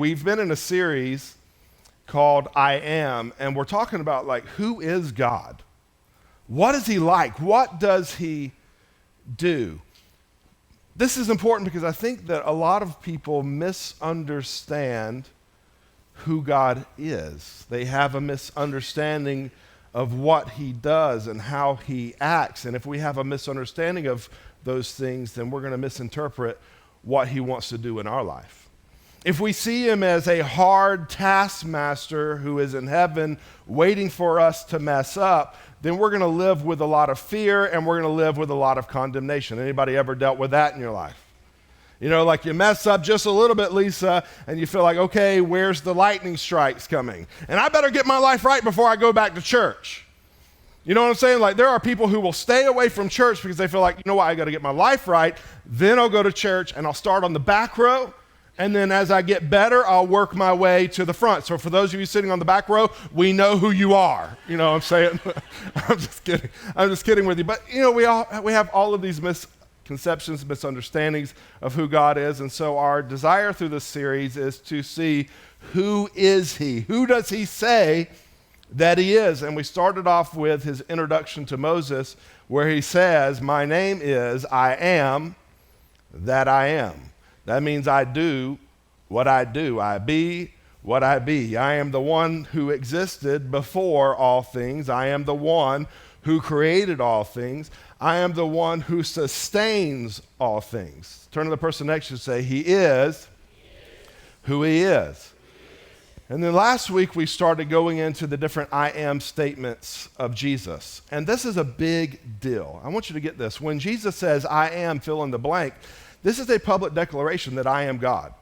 We've been in a series called I Am, and we're talking about like, who is God? What is he like? What does he do? This is important because I think that a lot of people misunderstand who God is. They have a misunderstanding of what he does and how he acts. And if we have a misunderstanding of those things, then we're going to misinterpret what he wants to do in our life. If we see him as a hard taskmaster who is in heaven waiting for us to mess up, then we're going to live with a lot of fear and we're going to live with a lot of condemnation. Anybody ever dealt with that in your life? You know, like you mess up just a little bit, Lisa, and you feel like, okay, where's the lightning strikes coming? And I better get my life right before I go back to church. You know what I'm saying? Like there are people who will stay away from church because they feel like, you know what, I got to get my life right. Then I'll go to church and I'll start on the back row. And then as I get better, I'll work my way to the front. So for those of you sitting on the back row, we know who you are. You know what I'm saying? I'm just kidding. I'm just kidding with you. But, you know, we have all of these misconceptions, misunderstandings of who God is. And so our desire through this series is to see, who is he? Who does he say that he is? And we started off with his introduction to Moses, where he says, my name is I am that I am. That means I do what I do. I be what I be. I am the one who existed before all things. I am the one who created all things. I am the one who sustains all things. Turn to the person next to you and say, he is who he is. And then last week we started going into the different I am statements of Jesus. And this is a big deal. I want you to get this. When Jesus says, I am fill in the blank, this is a public declaration that I am God.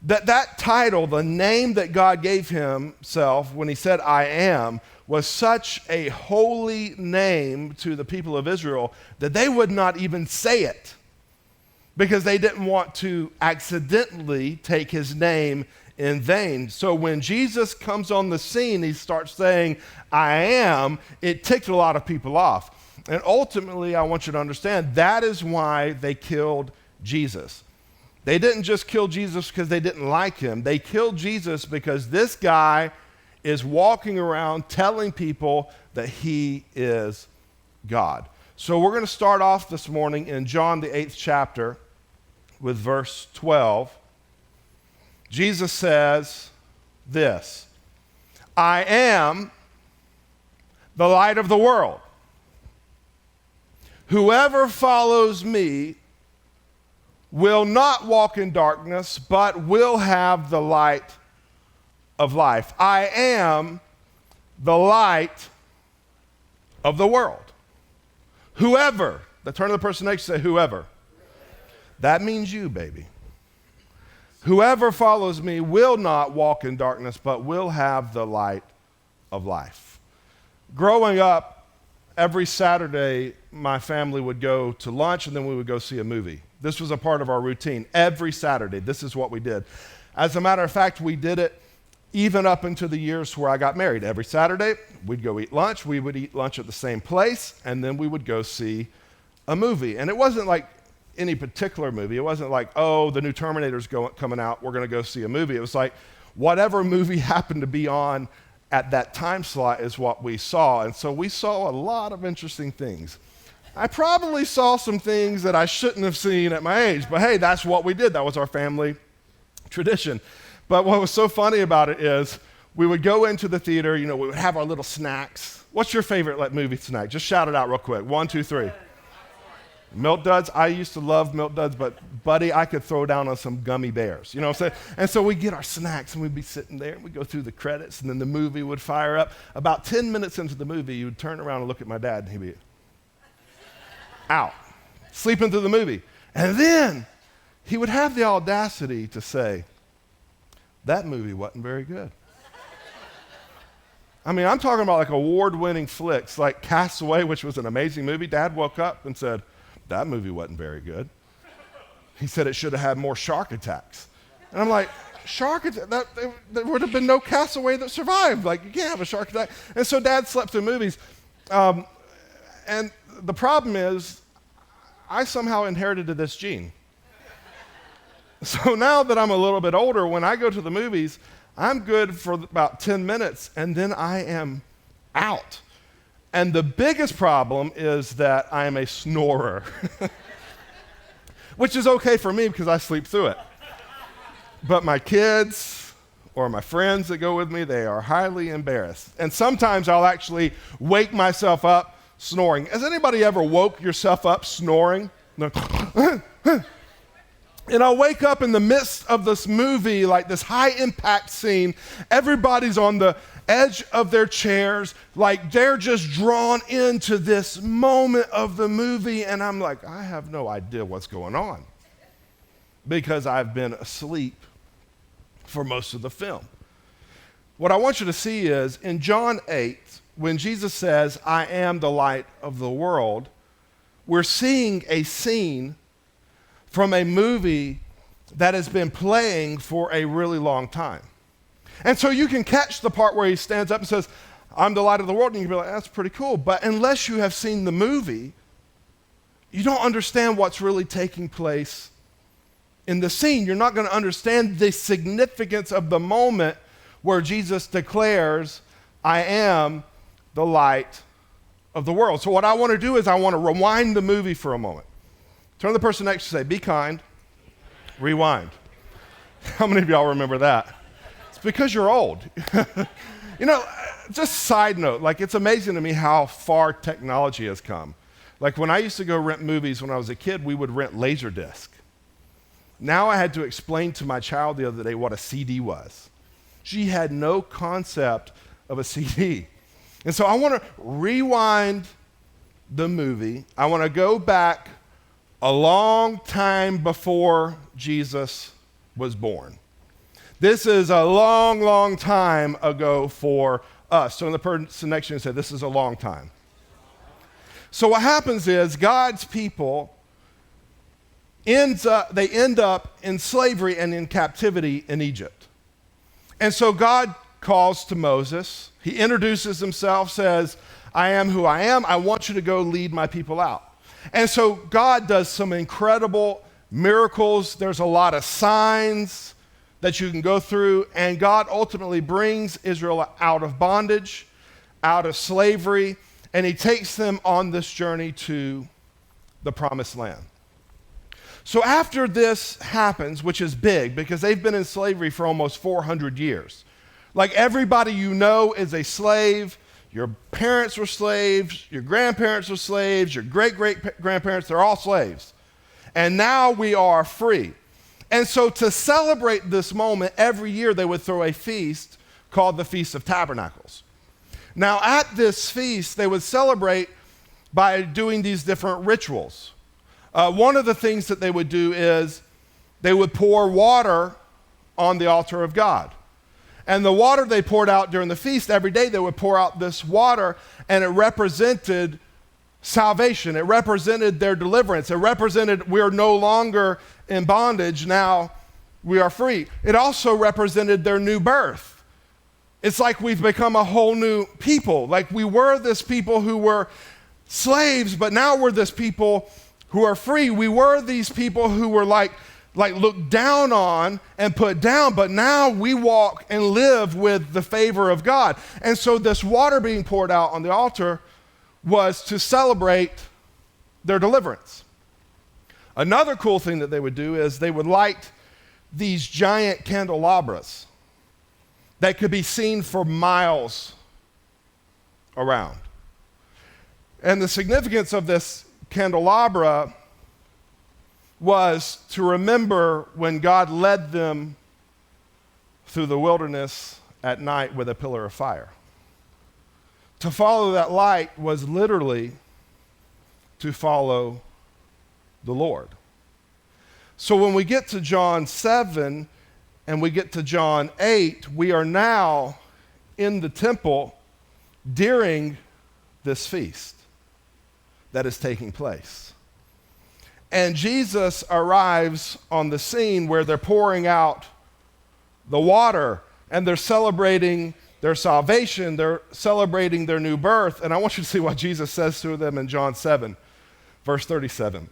That title, the name that God gave himself when he said I am, was such a holy name to the people of Israel that they would not even say it because they didn't want to accidentally take his name in vain. So when Jesus comes on the scene, he starts saying, I am, it ticked a lot of people off. And ultimately, I want you to understand, that is why they killed Jesus. They didn't just kill Jesus because they didn't like him. They killed Jesus because this guy is walking around telling people that he is God. So we're going to start off this morning in John, the 8th chapter, with verse 12. Jesus says this, I am the light of the world. Whoever follows me will not walk in darkness, but will have the light of life. I am the light of the world. Whoever, turn to the person next to you, say whoever. That means you, baby. Whoever follows me will not walk in darkness, but will have the light of life. Growing up, every Saturday, my family would go to lunch and then we would go see a movie. This was a part of our routine. Every Saturday, this is what we did. As a matter of fact, we did it even up into the years where I got married. Every Saturday, we'd go eat lunch. We would eat lunch at the same place, and then we would go see a movie. And it wasn't like any particular movie. It wasn't like, oh, the new Terminator's coming out, we're going to go see a movie. It was like whatever movie happened to be on at that time slot is what we saw. And so we saw a lot of interesting things. I probably saw some things that I shouldn't have seen at my age, but hey, that's what we did. That was our family tradition. But what was so funny about it is we would go into the theater, you know, we would have our little snacks. What's your favorite movie snack? Just shout it out real quick. 1, 2, 3. Milk Duds. I used to love Milk Duds, but buddy, I could throw down on some gummy bears. You know what I'm saying? And so we'd get our snacks and we'd be sitting there and we'd go through the credits and then the movie would fire up. About 10 minutes into the movie, you would turn around and look at my dad and he'd be out, sleeping through the movie. And then he would have the audacity to say, that movie wasn't very good. I mean, I'm talking about like award-winning flicks like Castaway, which was an amazing movie. Dad woke up and said, that movie wasn't very good. He said it should have had more shark attacks. And I'm like, shark attack? There would have been no Castaway that survived. Like, you can't have a shark attack. And so Dad slept through movies. And the problem is, I somehow inherited this gene. So now that I'm a little bit older, when I go to the movies, I'm good for about 10 minutes, and then I am out. And the biggest problem is that I am a snorer, which is okay for me because I sleep through it. But my kids or my friends that go with me, they are highly embarrassed. And sometimes I'll actually wake myself up snoring. Has anybody ever woke yourself up snoring? No. And I'll wake up in the midst of this movie, like this high impact scene. Everybody's on the edge of their chairs, like they're just drawn into this moment of the movie. And I'm like, I have no idea what's going on because I've been asleep for most of the film. What I want you to see is in John 8, when Jesus says, I am the light of the world, we're seeing a scene from a movie that has been playing for a really long time. And so you can catch the part where he stands up and says, I'm the light of the world, and you can be like, that's pretty cool. But unless you have seen the movie, you don't understand what's really taking place in the scene. You're not going to understand the significance of the moment where Jesus declares, I am the light of the world. So what I want to do is I want to rewind the movie for a moment. Turn to the person next to you and say, be kind, rewind. How many of y'all remember that? It's because you're old. You know, just side note, like it's amazing to me how far technology has come. Like when I used to go rent movies when I was a kid, we would rent Laserdisc. Now I had to explain to my child the other day what a CD was. She had no concept of a CD. And so I want to rewind the movie. I want to go back a long time before Jesus was born. This is a long, long time ago for us. So the person next to you say, this is a long time. So what happens is God's people end up in slavery and in captivity in Egypt. And so God calls to Moses. He introduces himself, says, I am who I am. I want you to go lead my people out. And so God does some incredible miracles. There's a lot of signs that you can go through. And God ultimately brings Israel out of bondage, out of slavery, and he takes them on this journey to the promised land. So after this happens, which is big because they've been in slavery for almost 400 years. Like everybody you know is a slave. Your parents were slaves, your grandparents were slaves, your great-great-grandparents, they're all slaves. And now we are free. And so to celebrate this moment, every year they would throw a feast called the Feast of Tabernacles. Now at this feast, they would celebrate by doing these different rituals. One of the things that they would do is they would pour water on the altar of God. And the water they poured out during the feast, every day they would pour out this water, and it represented salvation. It represented their deliverance. It represented we're no longer in bondage, now we are free. It also represented their new birth. It's like we've become a whole new people. Like we were this people who were slaves, but now we're this people who are free. We were these people who were like looked down on and put down, but now we walk and live with the favor of God. And so this water being poured out on the altar was to celebrate their deliverance. Another cool thing that they would do is they would light these giant candelabras that could be seen for miles around. And the significance of this candelabra was to remember when God led them through the wilderness at night with a pillar of fire. To follow that light was literally to follow the Lord. So when we get to John 7 and we get to John 8, we are now in the temple during this feast that is taking place. And Jesus arrives on the scene where they're pouring out the water and they're celebrating their salvation, they're celebrating their new birth. And I want you to see what Jesus says to them in John 7, verse 37.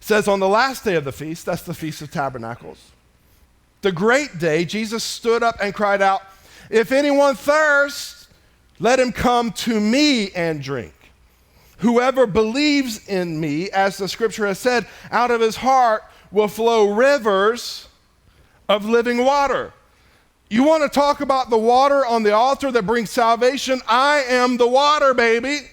It says on the last day of the feast, that's the Feast of Tabernacles, the great day, Jesus stood up and cried out, "If anyone thirsts, let him come to me and drink. Whoever believes in me, as the scripture has said, out of his heart will flow rivers of living water." You want to talk about the water on the altar that brings salvation? I am the water, baby.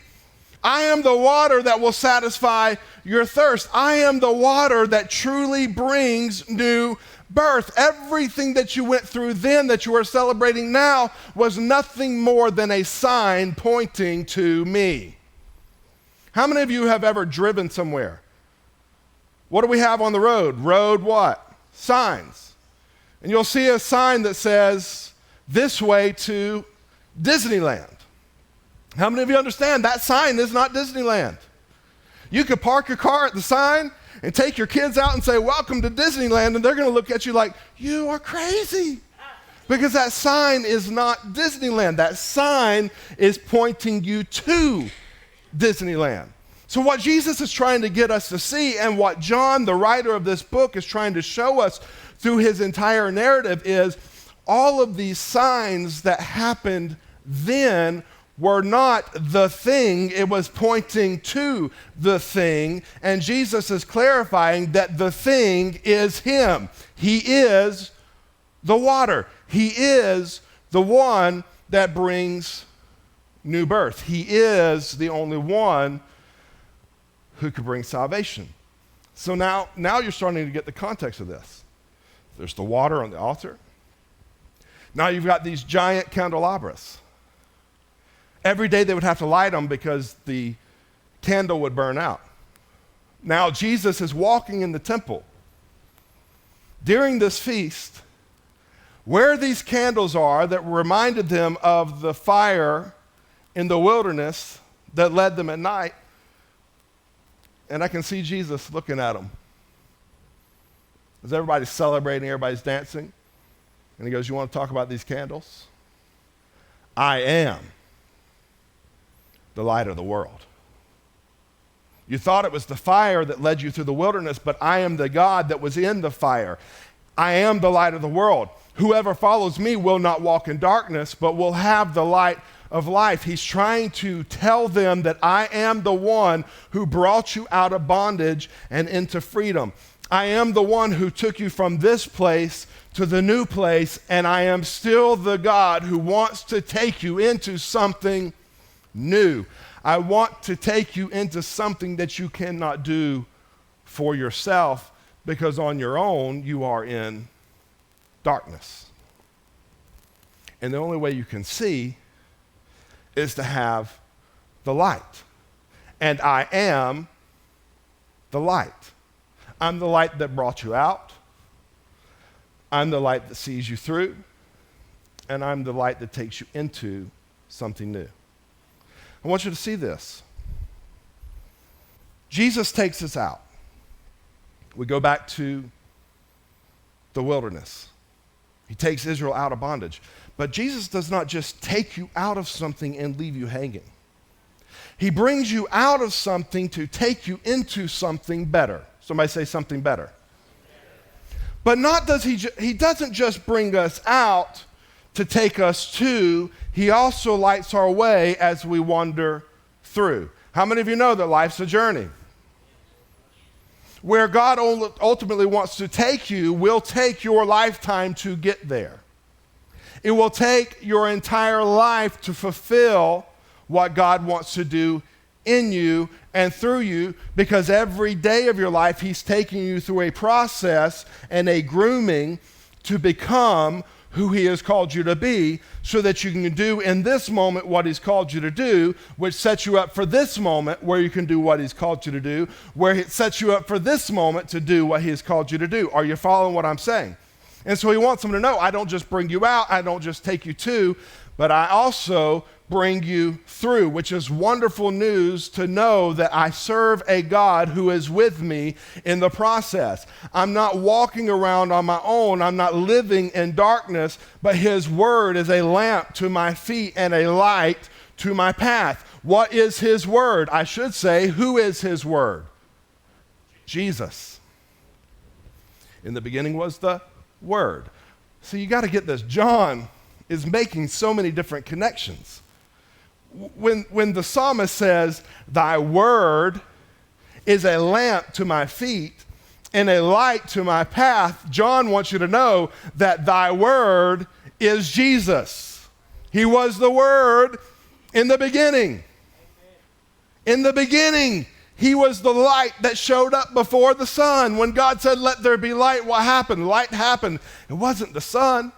I am the water that will satisfy your thirst. I am the water that truly brings new birth. Everything that you went through then that you are celebrating now was nothing more than a sign pointing to me. How many of you have ever driven somewhere? What do we have on the road? Road what? Signs. And you'll see a sign that says, "This way to Disneyland." How many of you understand that sign is not Disneyland? You could park your car at the sign and take your kids out and say, "Welcome to Disneyland," and they're going to look at you like, "You are crazy." Because that sign is not Disneyland. That sign is pointing you to Disneyland. So what Jesus is trying to get us to see, and what John, the writer of this book, is trying to show us through his entire narrative, is all of these signs that happened then were not the thing. It was pointing to the thing. And Jesus is clarifying that the thing is him. He is the water. He is the one that brings new birth. He is the only one who could bring salvation. So now you're starting to get the context of this. There's the water on the altar. Now you've got these giant candelabras. Every day they would have to light them because the candle would burn out. Now Jesus is walking in the temple during this feast, where these candles are that reminded them of the fire in the wilderness that led them at night. And I can see Jesus looking at them as everybody's celebrating, everybody's dancing. And he goes, "You want to talk about these candles? I am the light of the world. You thought it was the fire that led you through the wilderness, but I am the God that was in the fire. I am the light of the world. Whoever follows me will not walk in darkness, but will have the light of life." He's trying to tell them that I am the one who brought you out of bondage and into freedom. I am the one who took you from this place to the new place, and I am still the God who wants to take you into something new. I want to take you into something that you cannot do for yourself, because on your own you are in darkness. And the only way you can see is to have the light. And I am the light. I'm the light that brought you out. I'm the light that sees you through. And I'm the light that takes you into something new. I want you to see this. Jesus takes us out. We go back to the wilderness. He takes Israel out of bondage. But Jesus does not just take you out of something and leave you hanging. He brings you out of something to take you into something better. Somebody say something better. But he doesn't just bring us out to take us to, he also lights our way as we wander through. How many of you know that life's a journey? Where God ultimately wants to take you will take your lifetime to get there. It will take your entire life to fulfill what God wants to do in you and through you, because every day of your life he's taking you through a process and a grooming to become who he has called you to be, so that you can do in this moment what he's called you to do, which sets you up for this moment where you can do what he's called you to do, where it sets you up for this moment to do what he has called you to do. Are you following what I'm saying? And so he wants them to know, I don't just bring you out, I don't just take you to, but I also bring you through, which is wonderful news to know that I serve a God who is with me in the process. I'm not walking around on my own. I'm not living in darkness, but his word is a lamp to my feet and a light to my path. What is his word? I should say, who is his word? Jesus. In the beginning was the Word. So you got to get this. John is making so many different connections. When the psalmist says, thy word is a lamp to my feet and a light to my path, John wants you to know that thy word is Jesus. He was the Word in the beginning. In the beginning, he was the light that showed up before the sun. When God said, let there be light, what happened? Light happened. It wasn't the sun.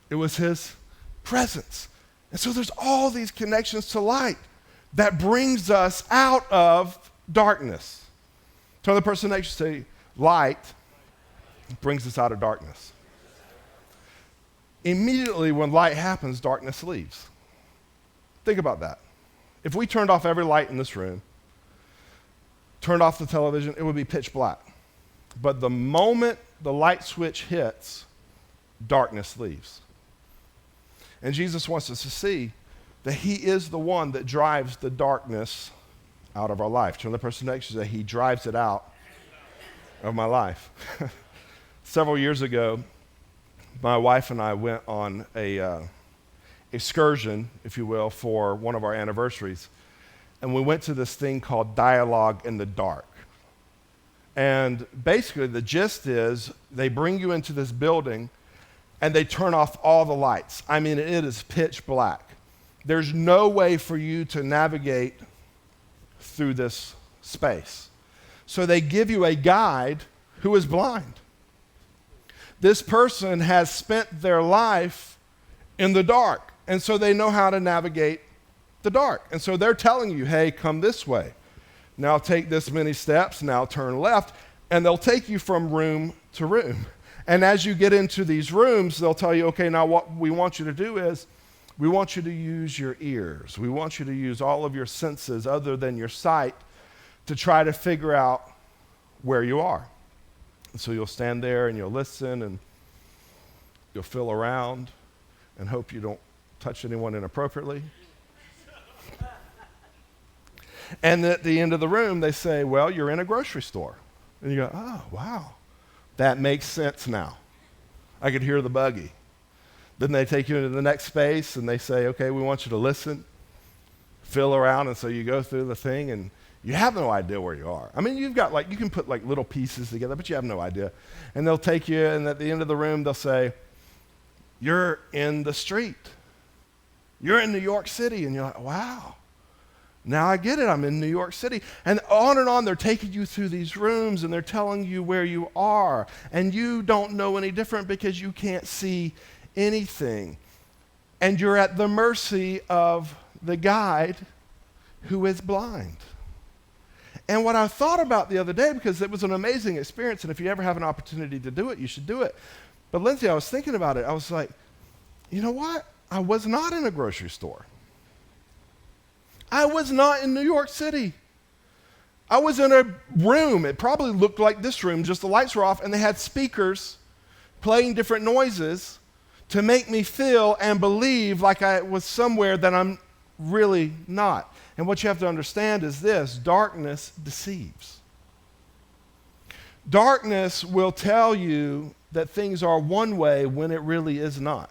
It was his presence. And so there's all these connections to light that brings us out of darkness. Tell the person next to you, light brings us out of darkness. Immediately when light happens, darkness leaves. Think about that. If we turned off every light in this room, turned off the television, it would be pitch black. But the moment the light switch hits, darkness leaves. And Jesus wants us to see that he is the one that drives the darkness out of our life. Turn to the person next to you and say, he drives it out of my life. Several years ago, my wife and I went on a excursion, if you will, for one of our anniversaries. And we went to this thing called Dialogue in the Dark. And basically the gist is they bring you into this building and they turn off all the lights. I mean, it is pitch black. There's no way for you to navigate through this space. So they give you a guide who is blind. This person has spent their life in the dark, and so they know how to navigate the dark. And so they're telling you, hey, come this way. Now take this many steps, now turn left, and they'll take you from room to room. And as you get into these rooms, they'll tell you, okay, now what we want you to do is we want you to use your ears. We want you to use all of your senses other than your sight to try to figure out where you are. And so you'll stand there and you'll listen and you'll feel around and hope you don't touch anyone inappropriately. And at the end of the room, they say, well, you're in a grocery store. And you go, oh, wow. That makes sense now. I could hear the buggy. Then they take you into the next space and they say, okay, we want you to listen, feel around. And so you go through the thing and you have no idea where you are. I mean, you've got you can put little pieces together, but you have no idea. And they'll take you and at the end of the room, they'll say, you're in the street. You're in New York City. And you're like, wow. Now I get it, I'm in New York City. And on, they're taking you through these rooms and they're telling you where you are. And you don't know any different because you can't see anything. And you're at the mercy of the guide who is blind. And what I thought about the other day, because it was an amazing experience, and if you ever have an opportunity to do it, you should do it. But Lindsay, I was thinking about it. I was like, you know what? I was not in a grocery store. I was not in New York City. I was in a room. It probably looked like this room, just the lights were off, and they had speakers playing different noises to make me feel and believe like I was somewhere that I'm really not. And what you have to understand is this: darkness deceives. Darkness will tell you that things are one way when it really is not.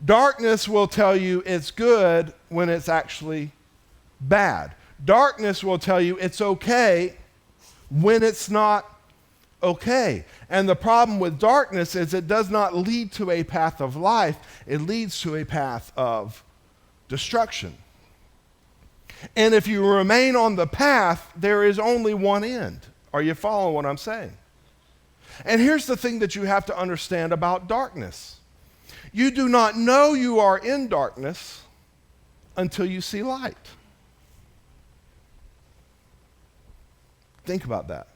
Darkness will tell you it's good when it's actually bad. Darkness will tell you it's okay when it's not okay. And the problem with darkness is it does not lead to a path of life. It leads to a path of destruction. And if you remain on the path, there is only one end. Are you following what I'm saying? And here's the thing that you have to understand about darkness. You do not know you are in darkness until you see light. Think about that.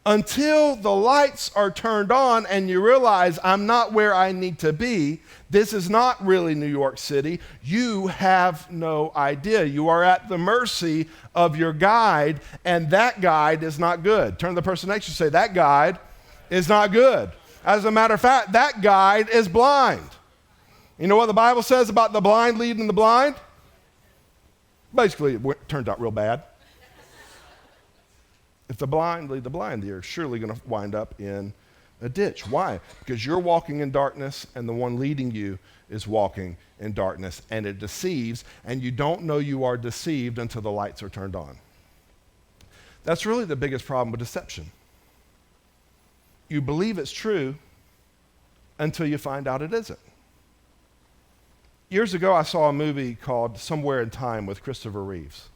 Until the lights are turned on and you realize I'm not where I need to be, this is not really New York City, you have no idea. You are at the mercy of your guide, and that guide is not good. Turn to the person next to you and say, that guide is not good. As a matter of fact, that guide is blind. You know what the Bible says about the blind leading the blind? Basically, it turned out real bad. If the blind lead the blind, you're surely going to wind up in a ditch. Why? Because you're walking in darkness and the one leading you is walking in darkness, and it deceives, and you don't know you are deceived until the lights are turned on. That's really the biggest problem with deception. You believe it's true until you find out it isn't. Years ago, I saw a movie called Somewhere in Time with Christopher Reeves,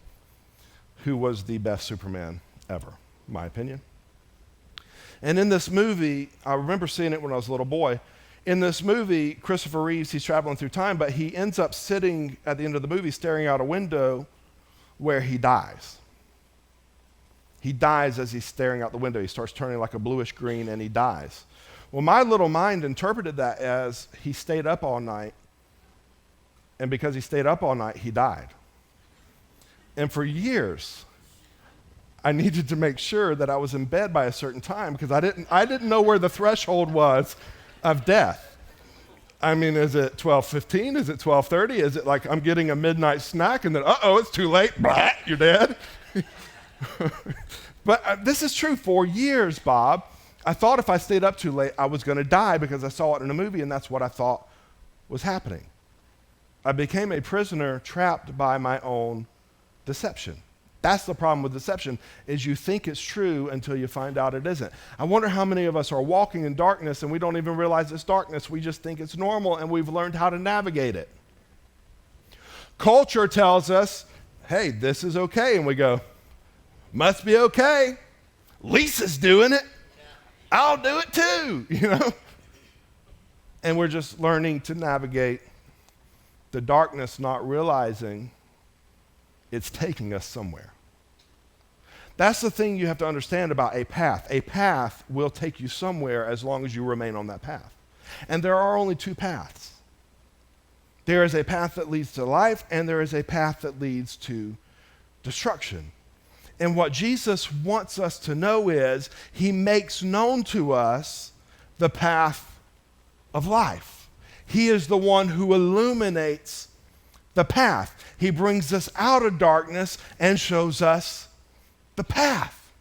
who was the best Superman ever, in my opinion. And in this movie, I remember seeing it when I was a little boy. In this movie, Christopher Reeves, he's traveling through time, but he ends up sitting at the end of the movie staring out a window where he dies. He dies as he's staring out the window. He starts turning like a bluish green and he dies. Well, my little mind interpreted that as he stayed up all night, and because he stayed up all night, he died. And for years, I needed to make sure that I was in bed by a certain time because I didn't know where the threshold was of death. I mean, is it 12:15? Is it 12:30? Is it like I'm getting a midnight snack and then, it's too late, blah, you're dead? But this is true. For years, Bob, I thought if I stayed up too late, I was going to die because I saw it in a movie and that's what I thought was happening. I became a prisoner trapped by my own deception. That's the problem with deception, is you think it's true until you find out it isn't. I wonder how many of us are walking in darkness and we don't even realize it's darkness. We just think it's normal and we've learned how to navigate it. Culture tells us, hey, this is okay. And we go, must be okay. Lisa's doing it. I'll do it too, And we're just learning to navigate the darkness, not realizing it's taking us somewhere. That's the thing you have to understand about a path. A path will take you somewhere as long as you remain on that path. And there are only two paths. There is a path that leads to life, and there is a path that leads to destruction. And what Jesus wants us to know is he makes known to us the path of life. He is the one who illuminates the path. He brings us out of darkness and shows us the path.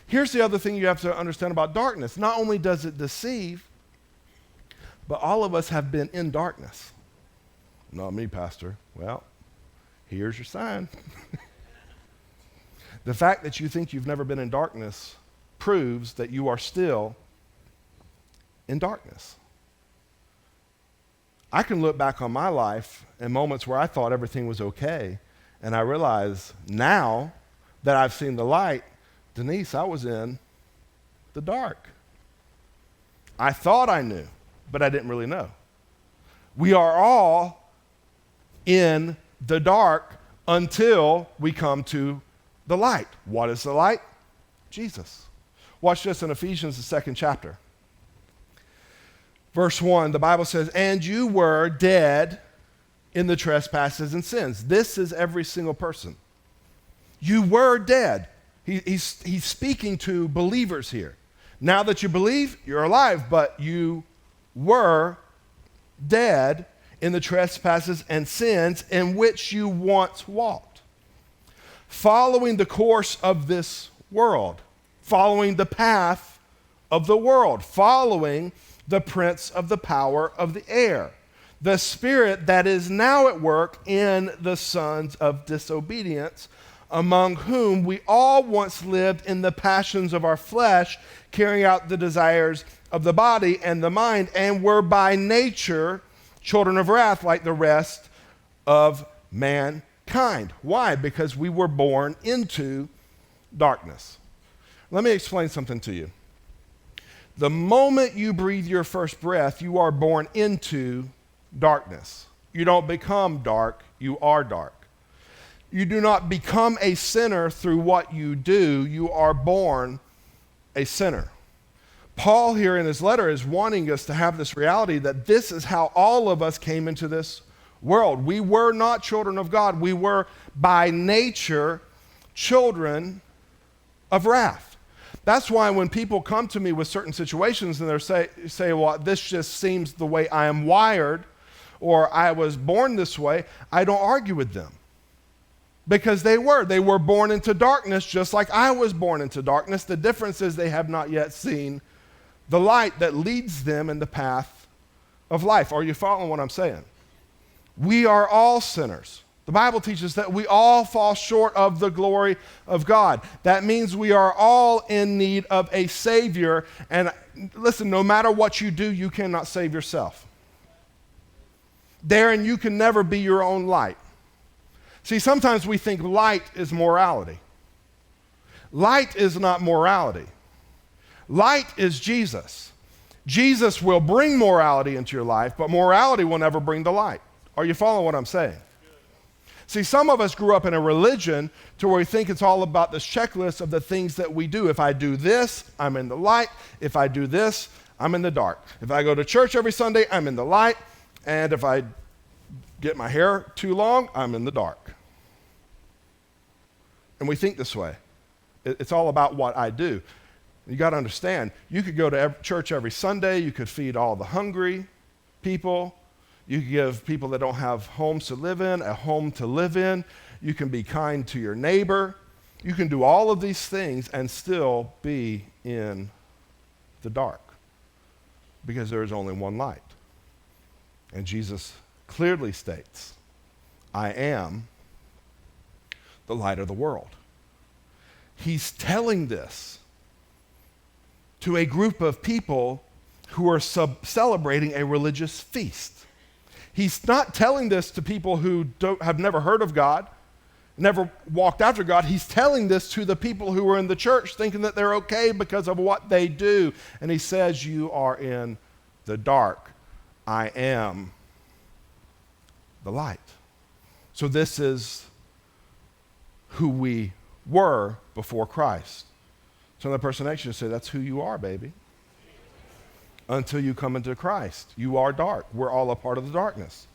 Here's the other thing you have to understand about darkness. Not only does it deceive, but all of us have been in darkness. Not me, Pastor. Well, here's your sign. The fact that you think you've never been in darkness proves that you are still in darkness. I can look back on my life in moments where I thought everything was okay, and I realize now that I've seen the light, Denise, I was in the dark. I thought I knew, but I didn't really know. We are all in the dark until we come to the light. What is the light? Jesus. Watch this in Ephesians, the 2nd chapter. Verse 1, the Bible says, and you were dead in the trespasses and sins. This is every single person. You were dead. He's speaking to believers here. Now that you believe, you're alive, but you were dead in the trespasses and sins in which you once walked, following the course of this world, following the path of the world, following the prince of the power of the air, the spirit that is now at work in the sons of disobedience, among whom we all once lived in the passions of our flesh, carrying out the desires of the body and the mind, and were by nature children of wrath like the rest of mankind. Why? Because we were born into darkness. Let me explain something to you. The moment you breathe your first breath, you are born into darkness. You don't become dark, you are dark. You do not become a sinner through what you do, you are born a sinner. Paul here in his letter is wanting us to have this reality that this is how all of us came into this world. We were not children of God. We were by nature children of wrath. That's why when people come to me with certain situations and they say, well, this just seems the way I am wired, or I was born this way, I don't argue with them. Because they were born into darkness just like I was born into darkness. The difference is they have not yet seen the light that leads them in the path of life. Are you following what I'm saying? We are all sinners. The Bible teaches that we all fall short of the glory of God. That means we are all in need of a Savior. And listen, no matter what you do, you cannot save yourself. Darren, you can never be your own light. See, sometimes we think light is morality. Light is not morality. Light is Jesus. Jesus will bring morality into your life, but morality will never bring the light. Are you following what I'm saying? See, some of us grew up in a religion to where we think it's all about this checklist of the things that we do. If I do this, I'm in the light. If I do this, I'm in the dark. If I go to church every Sunday, I'm in the light. And if I get my hair too long, I'm in the dark. And we think this way. It's all about what I do. You got to understand, you could go to church every Sunday. You could feed all the hungry people. You can give people that don't have homes to live in a home to live in. You can be kind to your neighbor. You can do all of these things and still be in the dark because there is only one light. And Jesus clearly states, I am the light of the world. He's telling this to a group of people who are celebrating a religious feast. He's not telling this to people who have never heard of God, never walked after God. He's telling this to the people who are in the church thinking that they're okay because of what they do. And he says, you are in the dark. I am the light. So this is who we were before Christ. So the person next to you say, that's who you are, baby. Until you come into Christ. You are dark. We're all a part of the darkness.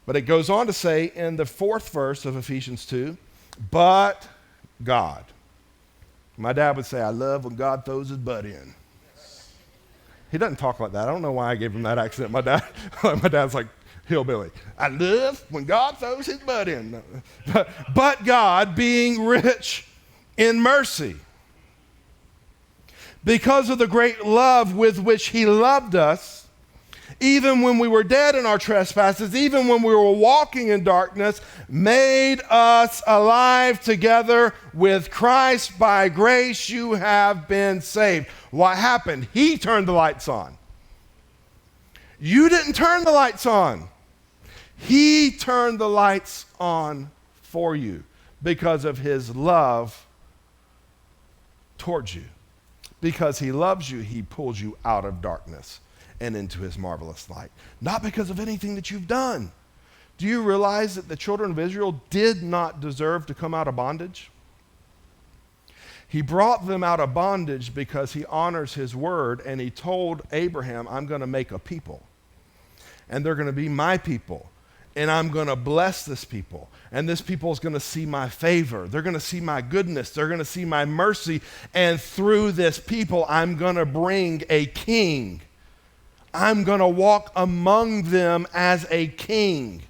But it goes on to say in the 4th verse of Ephesians 2, but God. My dad would say, I love when God throws his butt in. He doesn't talk like that. I don't know why I gave him that accent. My dad's like hillbilly. I love when God throws his butt in. But God, being rich in mercy, because of the great love with which he loved us, even when we were dead in our trespasses, even when we were walking in darkness, made us alive together with Christ. By grace you have been saved. What happened? He turned the lights on. You didn't turn the lights on. He turned the lights on for you because of his love towards you. Because he loves you, he pulls you out of darkness and into his marvelous light. Not because of anything that you've done. Do you realize that the children of Israel did not deserve to come out of bondage? He brought them out of bondage because he honors his word, and he told Abraham, I'm going to make a people. And they're going to be my people. And I'm going to bless this people. And this people is going to see my favor. They're going to see my goodness. They're going to see my mercy. And through this people, I'm going to bring a king. I'm going to walk among them as a king.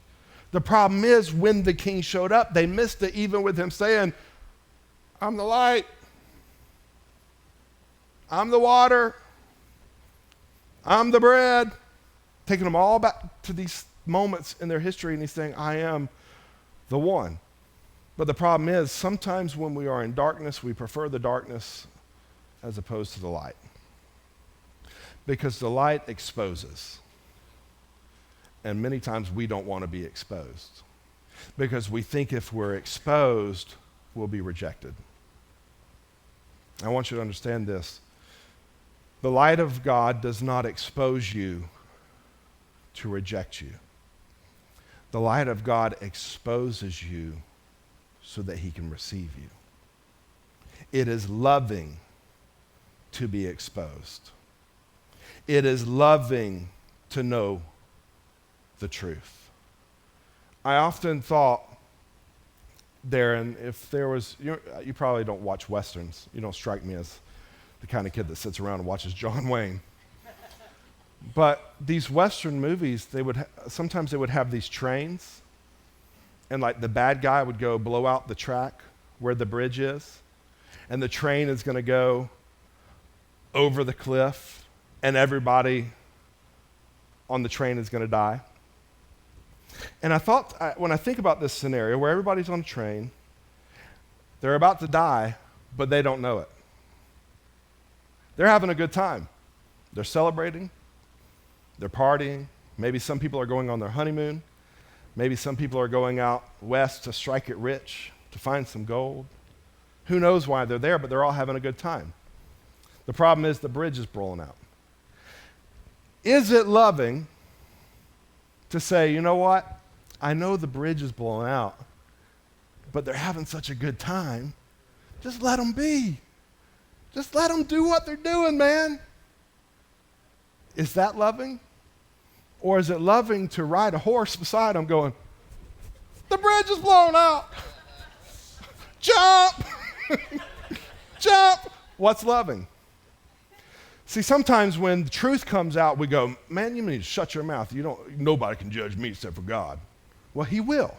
The problem is, when the king showed up, they missed it, even with him saying, I'm the light. I'm the water. I'm the bread. Taking them all back to these moments in their history, and he's saying, I am the one. But the problem is, sometimes when we are in darkness, we prefer the darkness as opposed to the light. Because the light exposes. And many times we don't want to be exposed. Because we think if we're exposed, we'll be rejected. I want you to understand this. The light of God does not expose you to reject you. The light of God exposes you so that he can receive you. It is loving to be exposed. It is loving to know the truth. I often thought, Darren, if there was, you probably don't watch Westerns. You don't strike me as the kind of kid that sits around and watches John Wayne. But these Western movies, sometimes they would have these trains, and like the bad guy would go blow out the track where the bridge is, and the train is going to go over the cliff, and everybody on the train is going to die. And I thought, when I think about this scenario where everybody's on a train, they're about to die, but they don't know it. They're having a good time. They're celebrating. They're partying. Maybe some people are going on their honeymoon. Maybe some people are going out west to strike it rich, to find some gold. Who knows why they're there, but they're all having a good time. The problem is the bridge is blowing out. Is it loving to say, you know what? I know the bridge is blowing out, but they're having such a good time. Just let them be. Just let them do what they're doing, man. Is that loving? Or is it loving to ride a horse beside them going, the bridge is blown out. Jump! Jump! What's loving? See, sometimes when the truth comes out, we go, man, you need to shut your mouth. Nobody can judge me except for God. Well, he will.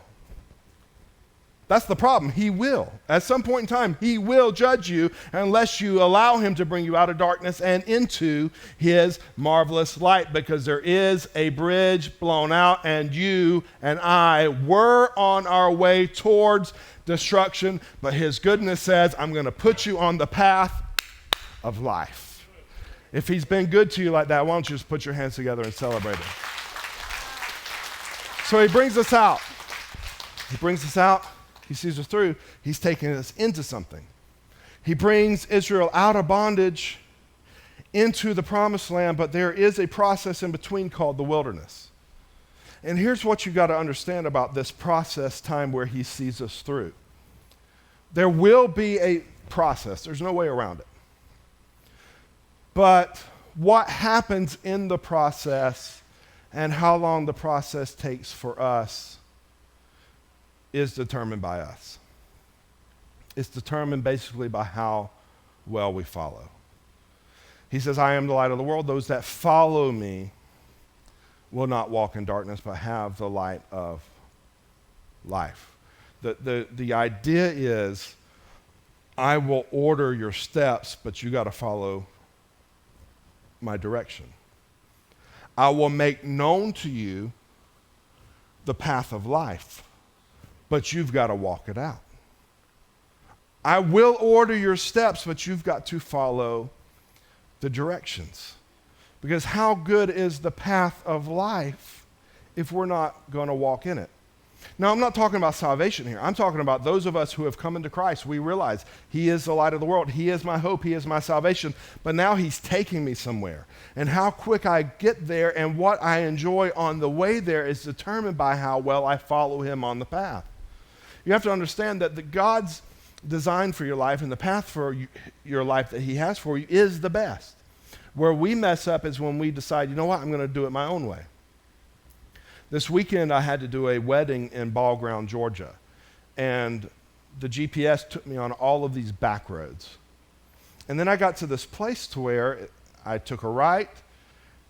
That's the problem. He will. At some point in time, he will judge you unless you allow him to bring you out of darkness and into his marvelous light, because there is a bridge blown out, and you and I were on our way towards destruction, but his goodness says, I'm going to put you on the path of life. If he's been good to you like that, why don't you just put your hands together and celebrate him? So he brings us out. He brings us out. He sees us through. He's taking us into something. He brings Israel out of bondage into the promised land, but there is a process in between called the wilderness. And here's what you got to understand about this process time where he sees us through. There will be a process. There's no way around it. But what happens in the process and how long the process takes for us is determined by us. It's determined basically by how well we follow. He says, I am the light of the world. Those that follow me will not walk in darkness, but have the light of life. The idea is, I will order your steps, but you got to follow my direction. I will make known to you the path of life, but you've got to walk it out. I will order your steps, but you've got to follow the directions. Because how good is the path of life if we're not going to walk in it? Now, I'm not talking about salvation here. I'm talking about those of us who have come into Christ. We realize he is the light of the world. He is my hope. He is my salvation. But now he's taking me somewhere. And how quick I get there and what I enjoy on the way there is determined by how well I follow him on the path. You have to understand that the God's design for your life and the path for your life that he has for you is the best. Where we mess up is when we decide, you know what, I'm going to do it my own way. This weekend, I had to do a wedding in Ball Ground, Georgia, and the GPS took me on all of these back roads. And then I got to this place to where I took a right,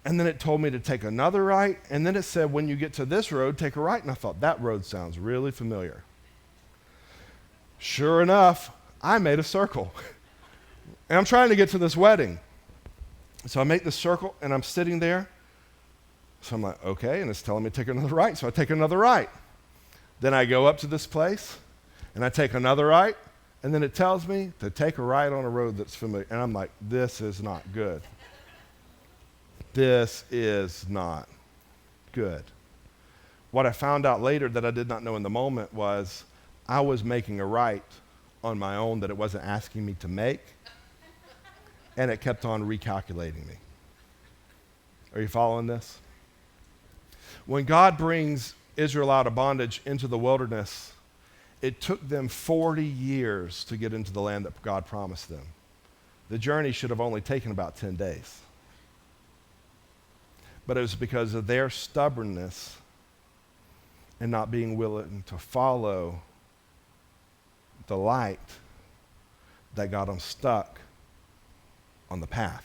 and then it told me to take another right, and then it said, when you get to this road, take a right. And I thought, that road sounds really familiar. Sure enough, I made a circle. And I'm trying to get to this wedding. So I make the circle, and I'm sitting there. So I'm like, okay, and it's telling me to take another right, so I take another right. Then I go up to this place, and I take another right, and then it tells me to take a right on a road that's familiar. And I'm like, this is not good. This is not good. What I found out later that I did not know in the moment was I was making a right on my own that it wasn't asking me to make, and it kept on recalculating me. Are you following this? When God brings Israel out of bondage into the wilderness, it took them 40 years to get into the land that God promised them. The journey should have only taken about 10 days. But it was because of their stubbornness and not being willing to follow the light that got them stuck on the path.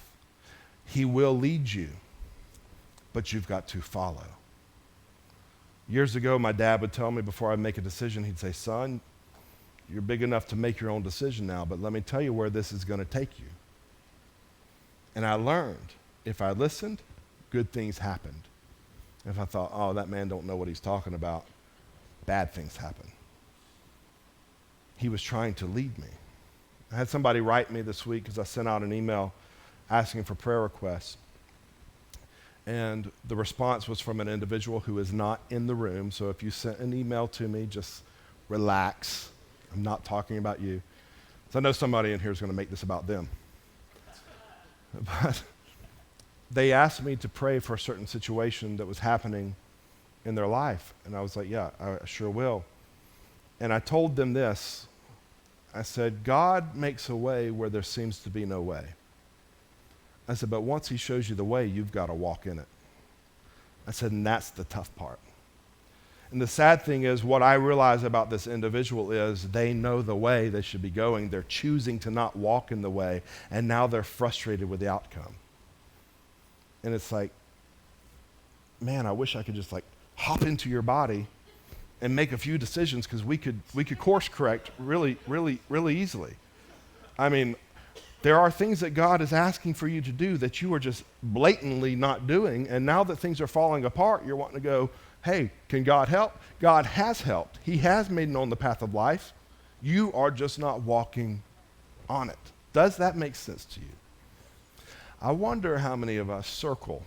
He will lead you, but you've got to follow. Years ago, my dad would tell me before I'd make a decision, he'd say, son, you're big enough to make your own decision now, but let me tell you where this is going to take you. And I learned, if I listened, good things happened. If I thought, oh, that man don't know what he's talking about, bad things happen. He was trying to lead me. I had somebody write me this week because I sent out an email asking for prayer requests. And the response was from an individual who is not in the room. So if you sent an email to me, just relax. I'm not talking about you. So I know somebody in here is going to make this about them. But they asked me to pray for a certain situation that was happening in their life. And I was like, yeah, I sure will. And I told them this. I said, God makes a way where there seems to be no way. I said, but once he shows you the way, you've got to walk in it. I said, and that's the tough part. And the sad thing is, what I realize about this individual is they know the way they should be going. They're choosing to not walk in the way, and now they're frustrated with the outcome. And it's like, man, I wish I could just like hop into your body and make a few decisions, because we could course correct really easily. I mean, there are things that God is asking for you to do that you are just blatantly not doing, and now that things are falling apart, you're wanting to go, hey, can God help? God has helped. He has made known the path of life. You are just not walking on it. Does that make sense to you? I wonder how many of us circle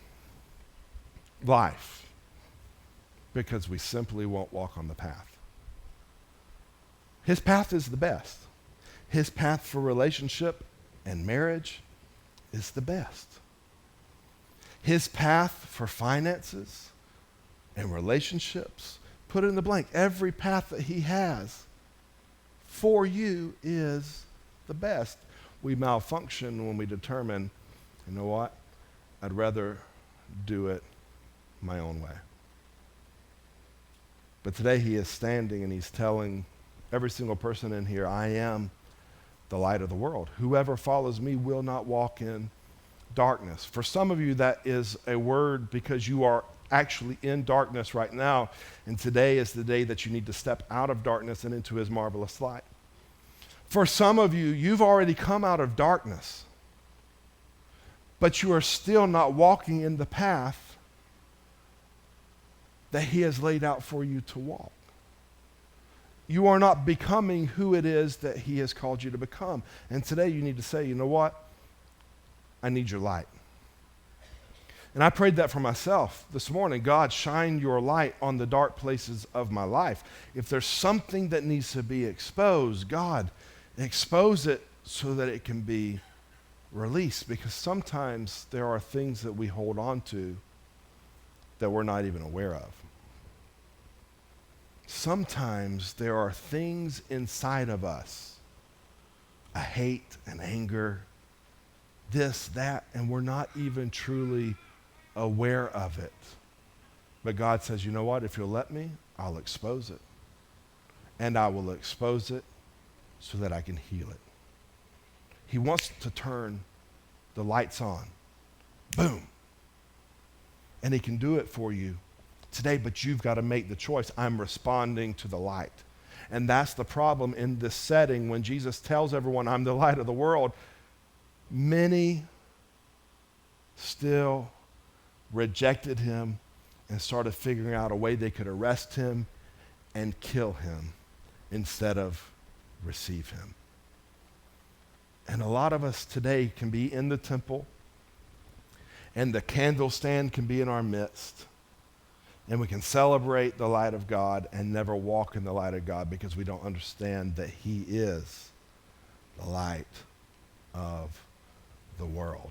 life because we simply won't walk on the path. His path is the best. His path for relationship and marriage is the best. His path for finances and relationships, put in the blank, every path that he has for you is the best. We malfunction when we determine, you know what, I'd rather do it my own way. But today he is standing and he's telling every single person in here, I am the light of the world. Whoever follows me will not walk in darkness. For some of you, that is a word because you are actually in darkness right now, and today is the day that you need to step out of darkness and into his marvelous light. For some of you, you've already come out of darkness, but you are still not walking in the path that he has laid out for you to walk. You are not becoming who it is that he has called you to become. And today you need to say, you know what? I need your light. And I prayed that for myself this morning. God, shine your light on the dark places of my life. If there's something that needs to be exposed, God, expose it so that it can be released. Because sometimes there are things that we hold on to that we're not even aware of. Sometimes there are things inside of us, a hate, an anger, this, that, and we're not even truly aware of it. But God says, you know what? If you'll let me, I'll expose it. And I will expose it so that I can heal it. He wants to turn the lights on. Boom. And he can do it for you today, but you've got to make the choice. I'm responding to the light. And that's the problem in this setting when Jesus tells everyone, I'm the light of the world. Many still rejected him and started figuring out a way they could arrest him and kill him instead of receive him. And a lot of us today can be in the temple, and the candle stand can be in our midst, and we can celebrate the light of God and never walk in the light of God because we don't understand that he is the light of the world.